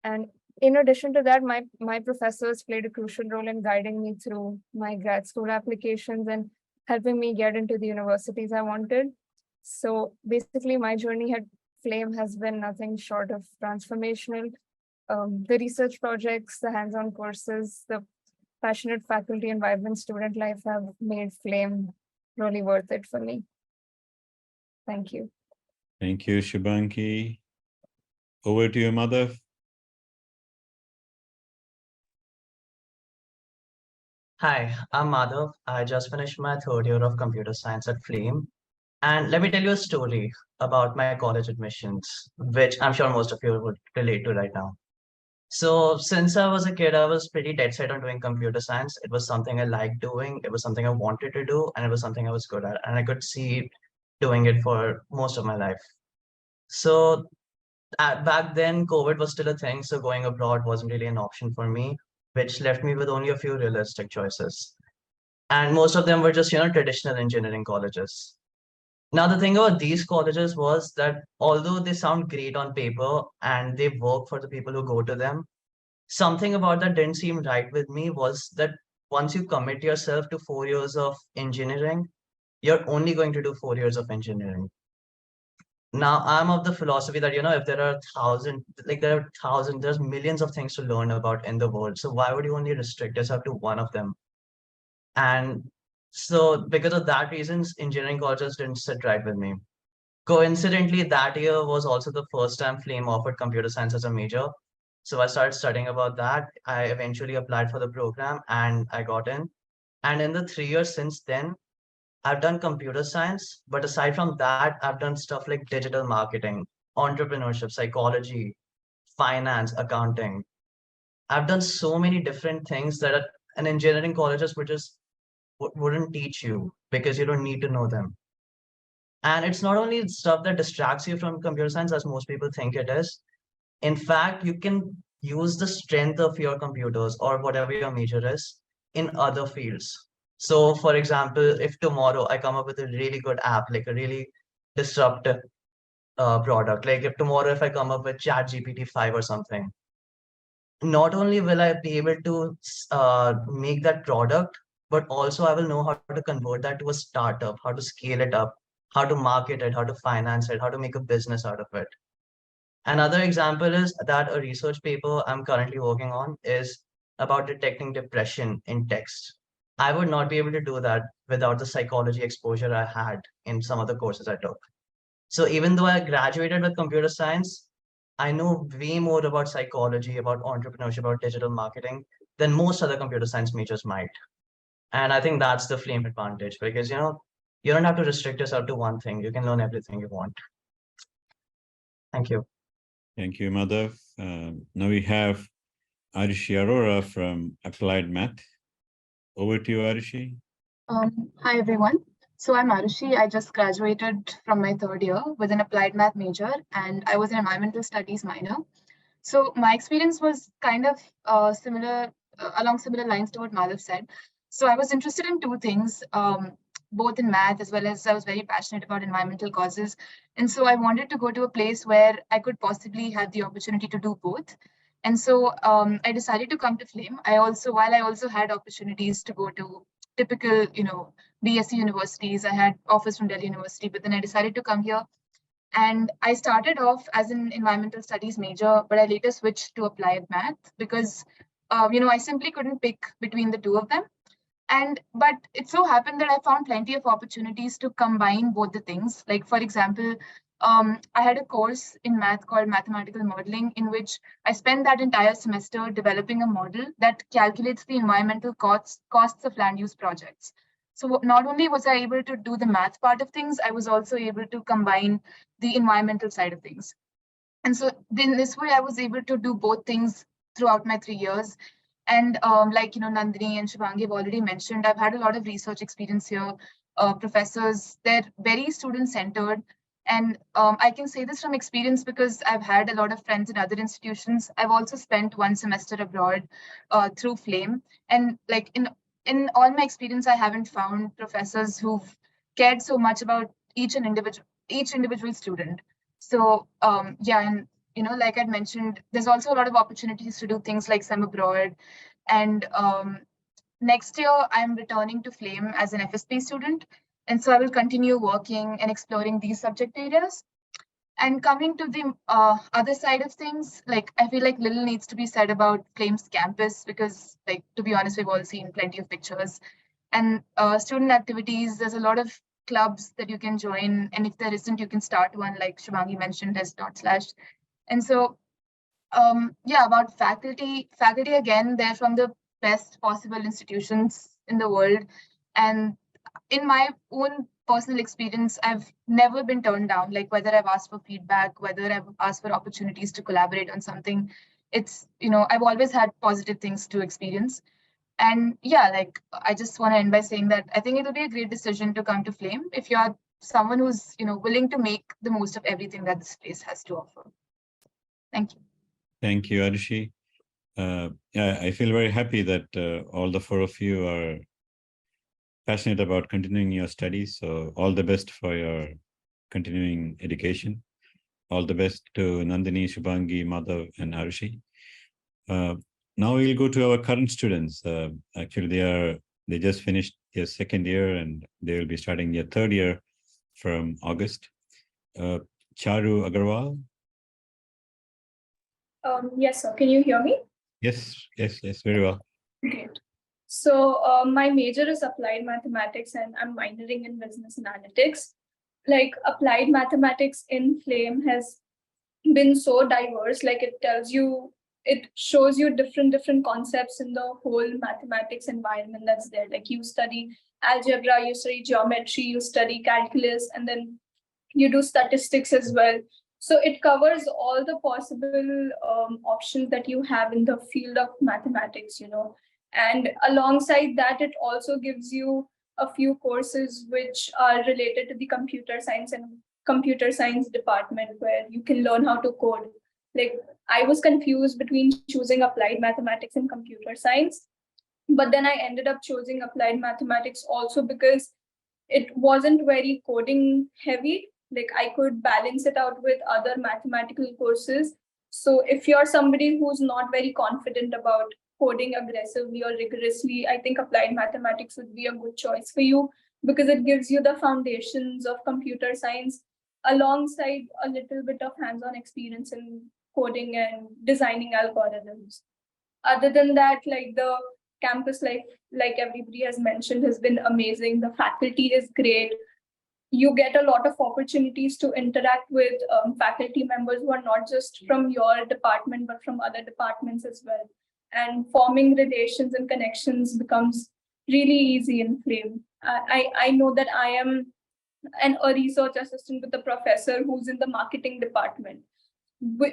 And in addition to that, my professors played a crucial role in guiding me through my grad school applications and helping me get into the universities I wanted. So basically, my journey at Flame has been nothing short of transformational. The research projects, the hands-on courses, the passionate faculty and vibrant student life have made Flame really worth it for me. Thank you. Thank you, Shubhangi. Over to you, Madhav. Hi, I'm Madhav. I just finished my third year of computer science at Flame. And let me tell you a story about my college admissions, which I'm sure most of you would relate to right now. So since I was a kid, I was pretty dead set on doing computer science. It was something I liked doing. It was something I wanted to do, and it was something I was good at. And I could see doing it for most of my life. So back then, COVID was still a thing. So going abroad wasn't really an option for me, which left me with only a few realistic choices. And most of them were just, traditional engineering colleges. Now, the thing about these colleges was that although they sound great on paper and they work for the people who go to them, something about that didn't seem right with me was that once you commit yourself to 4 years of engineering, you're only going to do 4 years of engineering. Now, I'm of the philosophy that, if there are there's millions of things to learn about in the world. So why would you only restrict yourself to one of them? And so because of that reasons, engineering colleges didn't sit right with me. Coincidentally, that year was also the first time Flame offered computer science as a major. So I started studying about that. I eventually applied for the program and I got in. And in the 3 years since then, I've done computer science. But aside from that, I've done stuff like digital marketing, entrepreneurship, psychology, finance, accounting. I've done so many different things that an engineering colleges wouldn't teach you because you don't need to know them. And it's not only stuff that distracts you from computer science as most people think it is. In fact, you can use the strength of your computers or whatever your major is in other fields. So for example, if tomorrow I come up with a really good app, like a really disruptive product, like if I come up with ChatGPT 5 or something, not only will I be able to make that product, but also I will know how to convert that to a startup, how to scale it up, how to market it, how to finance it, how to make a business out of it. Another example is that a research paper I'm currently working on is about detecting depression in text. I would not be able to do that without the psychology exposure I had in some of the courses I took. So even though I graduated with computer science, I know way more about psychology, about entrepreneurship, about digital marketing than most other computer science majors might. And I think that's the Flame advantage because, you don't have to restrict yourself to one thing. You can learn everything you want. Thank you. Thank you, Madhav. Now we have Arishi Arora from Applied Math. Over to you, Arishi. Hi, everyone. So I'm Arushi. I just graduated from my third year with an applied math major, and I was an environmental studies minor. So my experience was kind of along similar lines to what Madhav said. So I was interested in two things. both in math as well as I was very passionate about environmental causes. And so I wanted to go to a place where I could possibly have the opportunity to do both. And so I decided to come to Flame. While I also had opportunities to go to typical, BSc universities, I had offers from Delhi University, but then I decided to come here. And I started off as an environmental studies major, but I later switched to applied math because, I simply couldn't pick between the two of them. But it so happened that I found plenty of opportunities to combine both the things. Like, for example, I had a course in math called mathematical modeling, in which I spent that entire semester developing a model that calculates the environmental costs of land use projects. So not only was I able to do the math part of things, I was also able to combine the environmental side of things. And so in this way, I was able to do both things throughout my 3 years. And like, Nandini and Shivangi have already mentioned, I've had a lot of research experience here. Professors, they're very student-centered. And I can say this from experience because I've had a lot of friends in other institutions. I've also spent one semester abroad through Flame. And like in all my experience, I haven't found professors who've cared so much about each individual student. So yeah, and like I'd mentioned, there's also a lot of opportunities to do things like SEM abroad. And next year, I'm returning to Flame as an FSP student. And so I will continue working and exploring these subject areas. And coming to the other side of things, like I feel like little needs to be said about Flame's campus because, like, to be honest, we've all seen plenty of pictures. And student activities, there's a lot of clubs that you can join. And if there isn't, you can start one, like Shivangi mentioned, as /. And so, yeah, about faculty again, they're from the best possible institutions in the world. And in my own personal experience, I've never been turned down, like whether I've asked for feedback, whether I've asked for opportunities to collaborate on something. It's, I've always had positive things to experience. And yeah, like I just want to end by saying that I think it'll be a great decision to come to Flame if you're someone who's, willing to make the most of everything that this place has to offer. Thank you. Thank you, Arushi. Yeah, I feel very happy that all the four of you are passionate about continuing your studies. So all the best for your continuing education. All the best to Nandini, Shubhangi, Madhav, and Arushi. Now we'll go to our current students. Actually, they just finished their second year and they will be starting their third year from August. Charu Agarwal. Yes, sir. Can you hear me? Yes, very well. Great. So my major is applied mathematics and I'm minoring in business analytics. Like applied mathematics in Flame has been so diverse, like it shows you different concepts in the whole mathematics environment that's there. Like you study algebra, you study geometry, you study calculus, and then you do statistics as well. So it covers all the possible options that you have in the field of mathematics, And alongside that, it also gives you a few courses which are related to the computer science and computer science department where you can learn how to code. Like I was confused between choosing applied mathematics and computer science, but then I ended up choosing applied mathematics also because it wasn't very coding heavy. Like I could balance it out with other mathematical courses. So if you're somebody who's not very confident about coding aggressively or rigorously, I think applied mathematics would be a good choice for you because it gives you the foundations of computer science alongside a little bit of hands-on experience in coding and designing algorithms. Other than that, like the campus life, like everybody has mentioned, has been amazing. The faculty is great. You get a lot of opportunities to interact with faculty members who are not just from your department, but from other departments as well. And forming relations and connections becomes really easy in Flame. I know that I am a research assistant with a professor who's in the marketing department,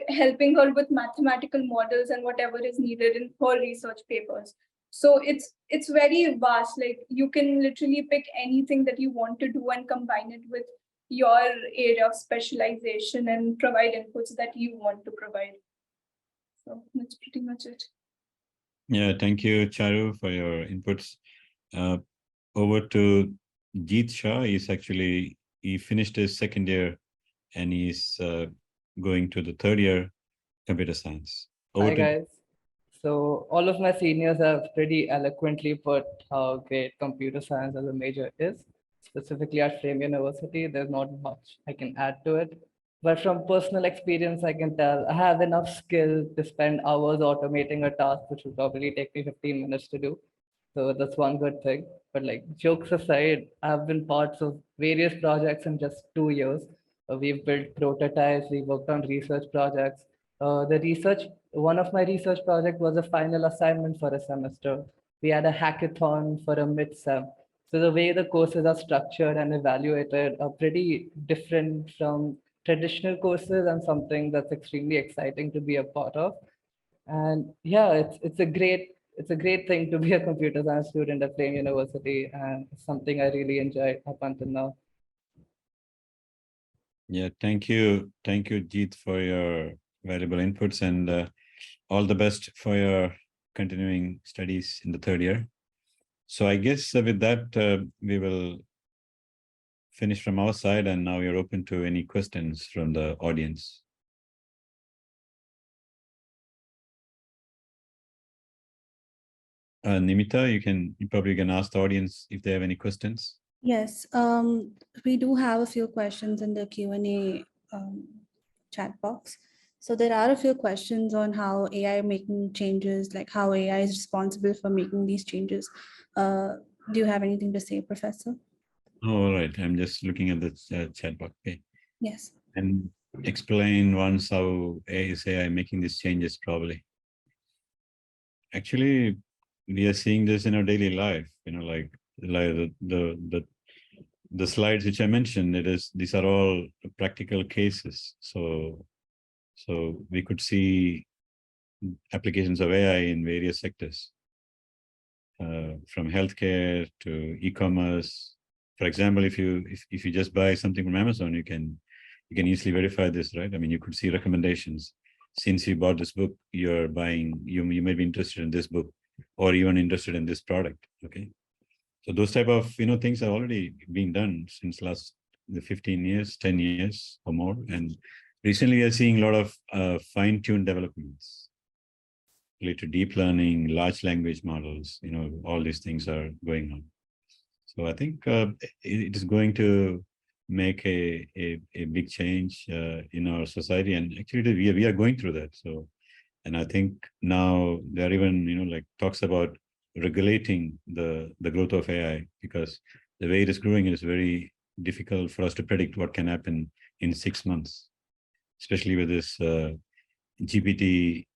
helping her with mathematical models and whatever is needed in her research papers. So it's very vast. Like you can literally pick anything that you want to do and combine it with your area of specialization and provide inputs that you want to provide. So that's pretty much it. Yeah, thank you, Charu, for your inputs. Over to Jeet Shah is actually, he finished his second year and he's going to the third year computer science. Over Hi to you. guys. So all of my seniors have pretty eloquently put how great computer science as a major is. Specifically at Flame University, there's not much I can add to it. But from personal experience, I can tell I have enough skill to spend hours automating a task which will probably take me 15 minutes to do. So that's one good thing. But like jokes aside, I've been parts of various projects in just 2 years. We've built prototypes, we worked on research projects. One of my research project was a final assignment for a semester. We had a hackathon for a mid-sem. So the way the courses are structured and evaluated are pretty different from traditional courses and something that's extremely exciting to be a part of. And yeah, it's a great thing to be a computer science student at Flame University, and it's something I really enjoyed up until now. Yeah, thank you, Jeet, for your valuable inputs, and all the best for your continuing studies in the third year. So I guess with that, we will finish from our side, and now we are open to any questions from the audience. Nimita, you probably can ask the audience if they have any questions. Yes, we do have a few questions in the Q&A chat box. So there are a few questions on how AI making changes, like how AI is responsible for making these changes. Do you have anything to say, Professor? All right, I'm just looking at the chat box. Okay. Yes. And explain once how AI making these changes probably. Actually, we are seeing this in our daily life, like the slides which I mentioned, these are all practical cases. So we could see applications of AI in various sectors, from healthcare to e-commerce. For example, if you just buy something from Amazon, you can easily verify this, right? I mean, you could see recommendations. Since you bought this book, you may be interested in this book, or even interested in this product. Okay, so those type of things are already being done since the 15 years, 10 years or more, and recently we are seeing a lot of fine-tuned developments related to deep learning, large language models. All these things are going on. So I think it is going to make a big change in our society, and actually we are going through that. So, and I think now there are even like talks about regulating the growth of AI, because the way it is growing, it is very difficult for us to predict what can happen in 6 months, especially with this GPT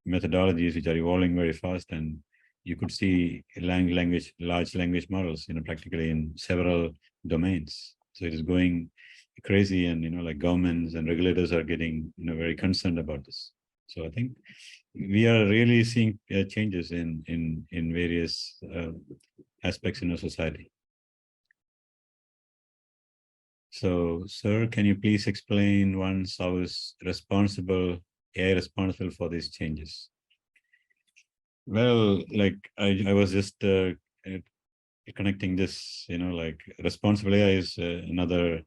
methodologies which are evolving very fast, and you could see large language models, practically in several domains. So it is going crazy, and like governments and regulators are getting very concerned about this. So I think we are really seeing changes in various aspects in our society. So, sir, can you please explain once how is AI responsible for these changes? Well, like I was just connecting this, like responsible AI is another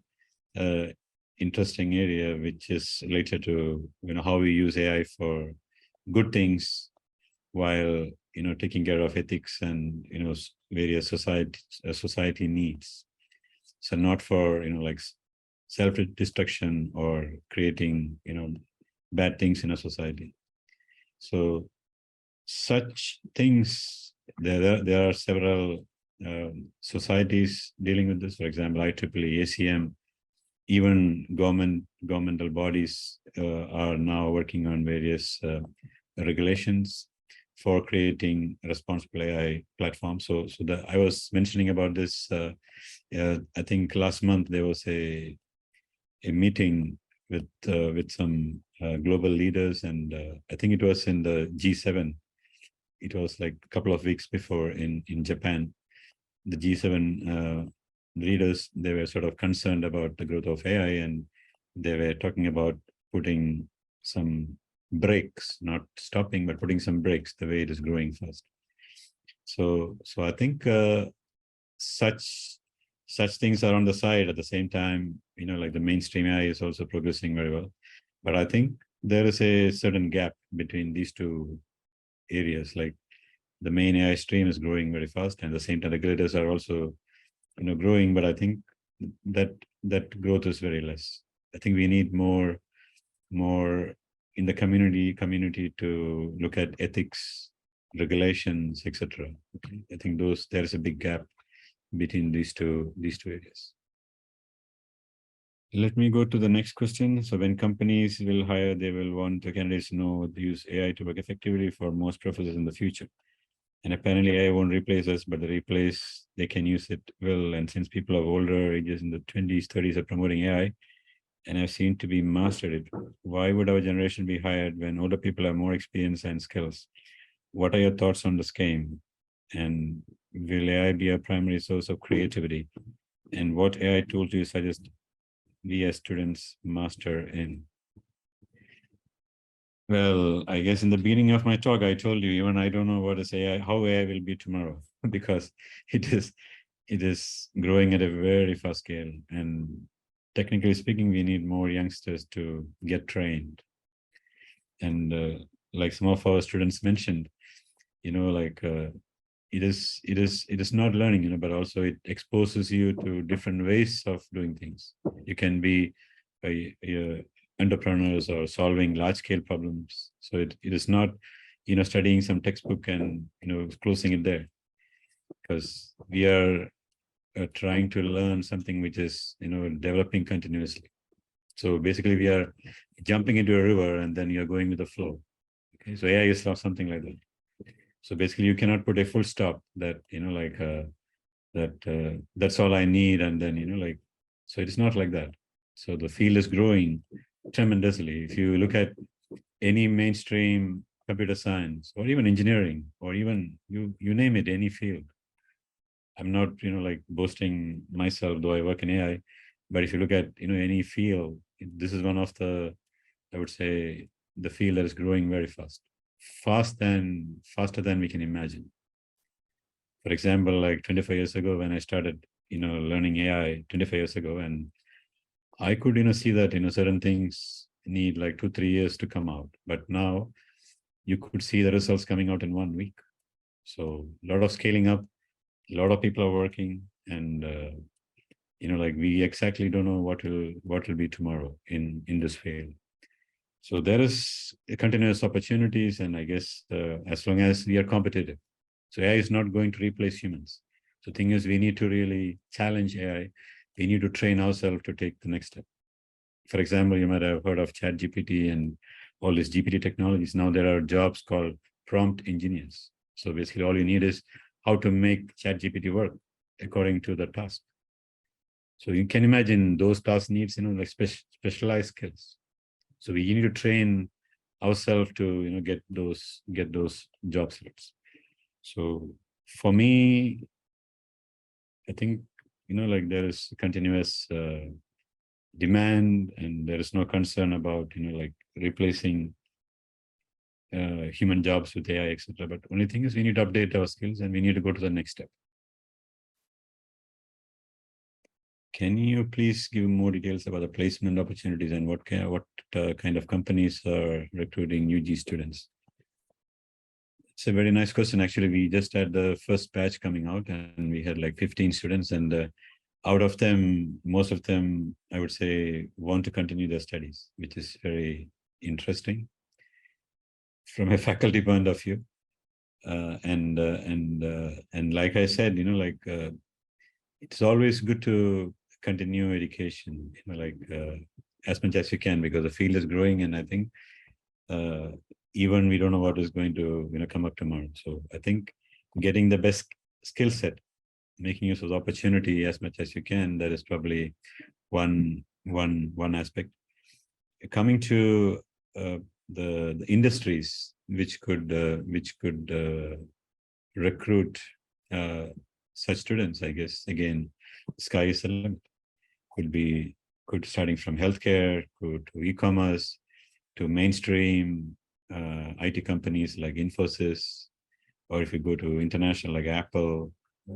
interesting area, which is related to how we use AI for good things, while taking care of ethics and various society needs. So not for like self-destruction or creating bad things in a society. So such things, there are several societies dealing with this. For example, IEEE, ACM, even governmental bodies are now working on various regulations for creating responsible AI platforms. So I was mentioning about this. I think last month there was a meeting with some global leaders, and I think it was in the G7. It was like a couple of weeks before in Japan. The G7 leaders, they were sort of concerned about the growth of AI, and they were talking about putting some brakes, not stopping, but putting some brakes the way it is growing fast. So I think such such things are on the side. At the same time, like the mainstream AI is also progressing very well. But I think there is a certain gap between these two areas. Like the main AI stream is growing very fast, and at the same time, regulators are also, growing. But I think that growth is very less. I think we need more in the community to look at ethics, regulations, etc. Okay? I think there is a big gap between these two areas. Let me go to the next question. So when companies will hire, they will want the candidates to know to use AI to work effectively for most professors in the future. And apparently AI won't replace us, but they can use it well. And since people of older ages in the 20s, 30s are promoting AI, and have seemed to be mastered it, why would our generation be hired when older people have more experience and skills? What are your thoughts on the scheme? And will AI be a primary source of creativity? And what AI tools do you suggest we as students master in? Well, I guess in the beginning of my talk, I told you, even I don't know what is AI, how AI will be tomorrow, because it is growing at a very fast scale. And technically speaking, we need more youngsters to get trained. And like some of our students mentioned, like it is not learning, but also it exposes you to different ways of doing things. You can be entrepreneurs or solving large scale problems. So it is not, studying some textbook and, closing it there, because we are trying to learn something which is, developing continuously. So basically we are jumping into a river and then you're going with the flow. Okay, so AI is not something like that. So basically you cannot put a full stop that, that's all I need. And then, so it's not like that. So the field is growing tremendously. If you look at any mainstream computer science or even engineering, or even you name it, any field. I'm not, boasting myself, though I work in AI, but if you look at, any field, this is one of the, I would say, the field that is growing very fast, faster than we can imagine. For example, like 25 years ago, when I started, learning AI 25 years ago, and I could, see that, certain things need like 2-3 years to come out. But now you could see the results coming out in 1 week. So a lot of scaling up, a lot of people are working, and, we exactly don't know what will be tomorrow in this field. So there is continuous opportunities, and I guess as long as we are competitive. So AI is not going to replace humans. So the thing is, we need to really challenge AI. We need to train ourselves to take the next step. For example, you might have heard of ChatGPT and all these GPT technologies. Now there are jobs called prompt engineers. So basically all you need is how to make ChatGPT work according to the task. So you can imagine those task needs, like specialized skills. So we need to train ourselves to, get those job slots. So for me, I think, there is continuous demand, and there is no concern about, replacing human jobs with AI, etc. But only thing is we need to update our skills and we need to go to the next step. Can you please give more details about the placement opportunities and what kind of companies are recruiting UG students? It's a very nice question. Actually, we just had the first batch coming out, and we had like 15 students, and out of them, most of them, I would say, want to continue their studies, which is very interesting from a faculty point of view. And like I said, it's always good to continue education, as much as you can, because the field is growing, and I think even we don't know what is going to come up tomorrow. So I think getting the best skill set, making use of the opportunity as much as you can, that is probably one aspect. Coming to the industries which could recruit such students, I guess again, sky is the limit. Could starting from healthcare, to e-commerce, to mainstream IT companies like Infosys, or if you go to international like Apple,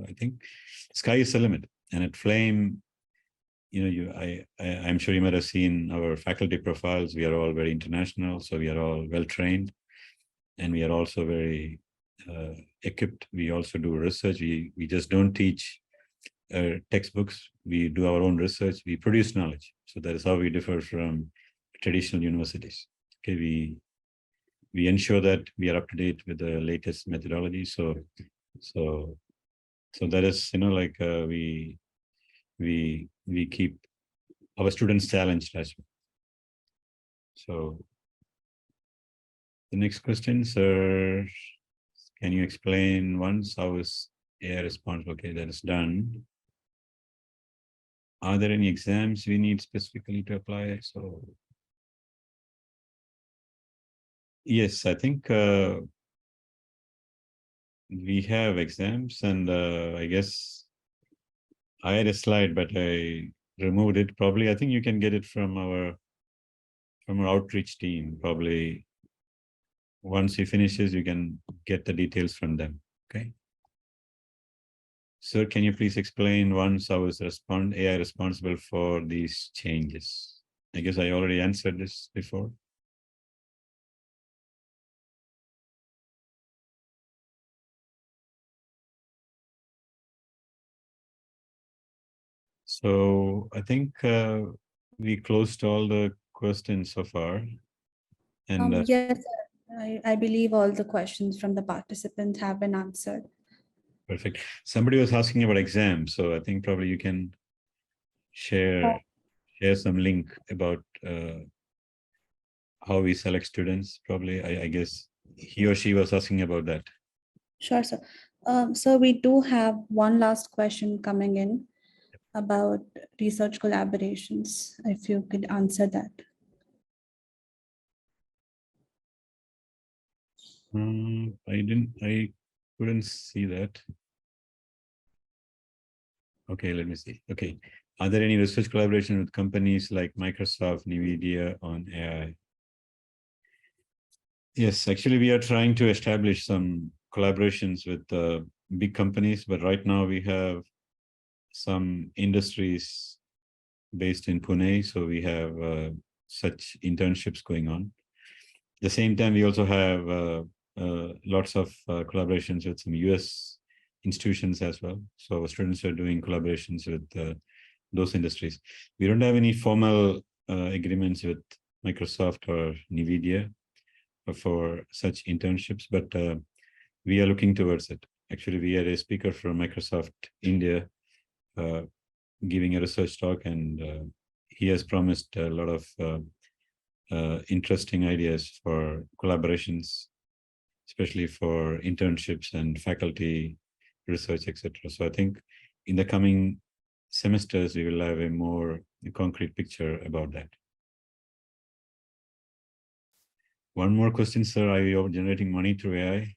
I think sky is the limit. And at Flame, I'm sure you might have seen our faculty profiles. We are all very international, so we are all well trained, and we are also very equipped. We also do research. We just don't teach textbooks. We do our own research. We produce knowledge. So that is how we differ from traditional universities. Okay, we ensure that we are up to date with the latest methodology. So that is, we keep our students challenged as well. So the next question, sir, can you explain once how is AI responsible? Okay, that is done. Are there any exams we need specifically to apply? So yes, I think we have exams, and I guess I had a slide, but I removed it. Probably, I think you can get it from our outreach team. Probably once he finishes, you can get the details from them. Okay. Sir, can you please explain once how is AI responsible for these changes? I guess I already answered this before. So I think we closed all the questions so far. And Yes, I believe all the questions from the participants have been answered. Perfect. Somebody was asking about exams, so I think probably you can share some link about how we select students. Probably, I guess he or she was asking about that. Sure, sir. So we do have one last question coming in about research collaborations, if you could answer that. I couldn't see that. Okay, let me see. Okay. Are there any research collaboration with companies like Microsoft, NVIDIA on AI? Yes, actually, we are trying to establish some collaborations with big companies, but right now we have some industries based in Pune, so we have such internships going on. At the same time, we also have lots of collaborations with some US institutions as well. So our students are doing collaborations with those industries. We don't have any formal agreements with Microsoft or NVIDIA for such internships, but we are looking towards it. Actually, we had a speaker from Microsoft India giving a research talk, and he has promised a lot of interesting ideas for collaborations, especially for internships and faculty research, etc. So I think in the coming semesters, we will have a more concrete picture about that. One more question, sir. Are you generating money through AI?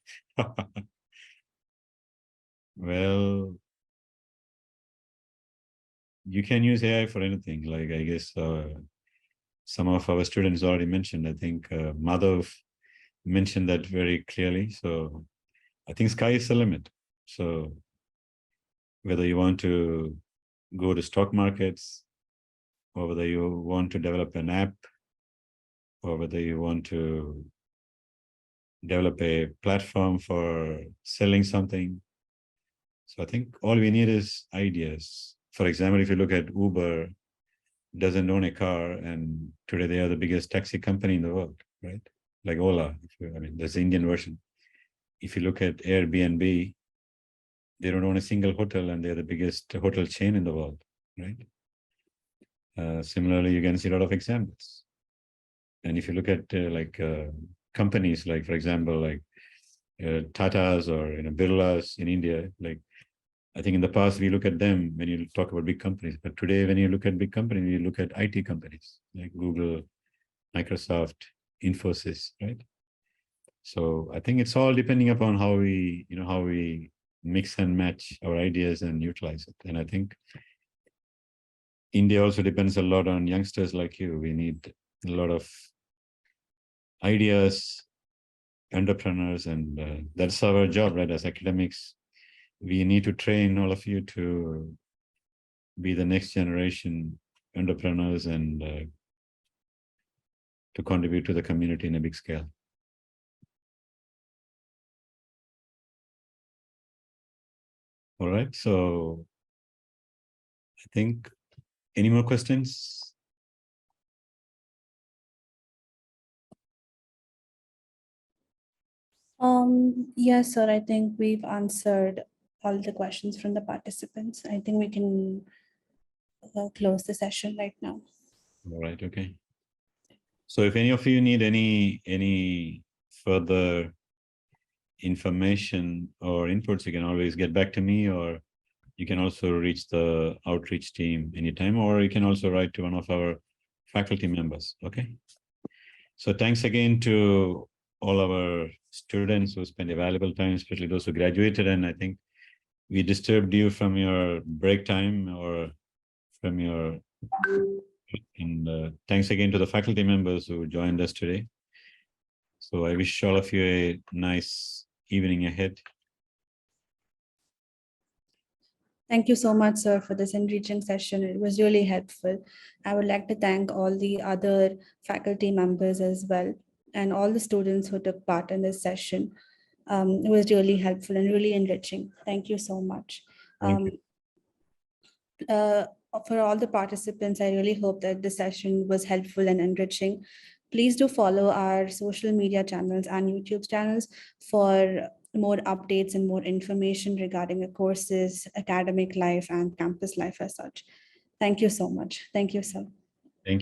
Well, you can use AI for anything. Like, I guess some of our students already mentioned. I think Madhav mentioned that very clearly. So I think sky is the limit. So whether you want to go to stock markets, or whether you want to develop an app, or whether you want to develop a platform for selling something. So I think all we need is ideas. For example, if you look at Uber, doesn't own a car, and today they are the biggest taxi company in the world, right? Like Ola, there's the Indian version. If you look at Airbnb, they don't own a single hotel, and they're the biggest hotel chain in the world, right? Similarly, you can see a lot of examples. And if you look at companies, like, for example, like Tatas or Birlas in India, like, I think in the past we look at them when you talk about big companies, but today when you look at big companies, you look at IT companies like Google, Microsoft, Infosys, right? So I think it's all depending upon how we mix and match our ideas and utilize it. And I think India also depends a lot on youngsters like you. We need a lot of ideas, entrepreneurs, and that's our job, right? As academics, we need to train all of you to be the next generation entrepreneurs and to contribute to the community in a big scale. All right, so I think, any more questions? Yes, sir. I think we've answered all the questions from the participants. I think we can close the session right now. All right, okay. So if any of you need any further information or inputs, you can always get back to me, or you can also reach the outreach team anytime, or you can also write to one of our faculty members, okay? So thanks again to all our students who spent a valuable time, especially those who graduated, and I think we disturbed you from your break time or from your, and thanks again to the faculty members who joined us today. So I wish all of you a nice evening ahead. Thank you so much, sir, for this enriching session. It was really helpful. I would like to thank all the other faculty members as well, and all the students who took part in this session. It was really helpful and really enriching. Thank you so much. Thank For all the participants, I really hope that the session was helpful and enriching. Please do follow our social media channels and YouTube channels for more updates and more information regarding the courses, academic life, and campus life as such. Thank you so much. Thank you, sir.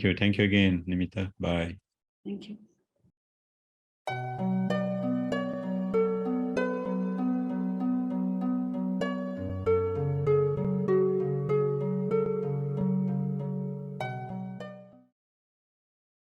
you. Thank you again, Nimita. Bye. Thank you.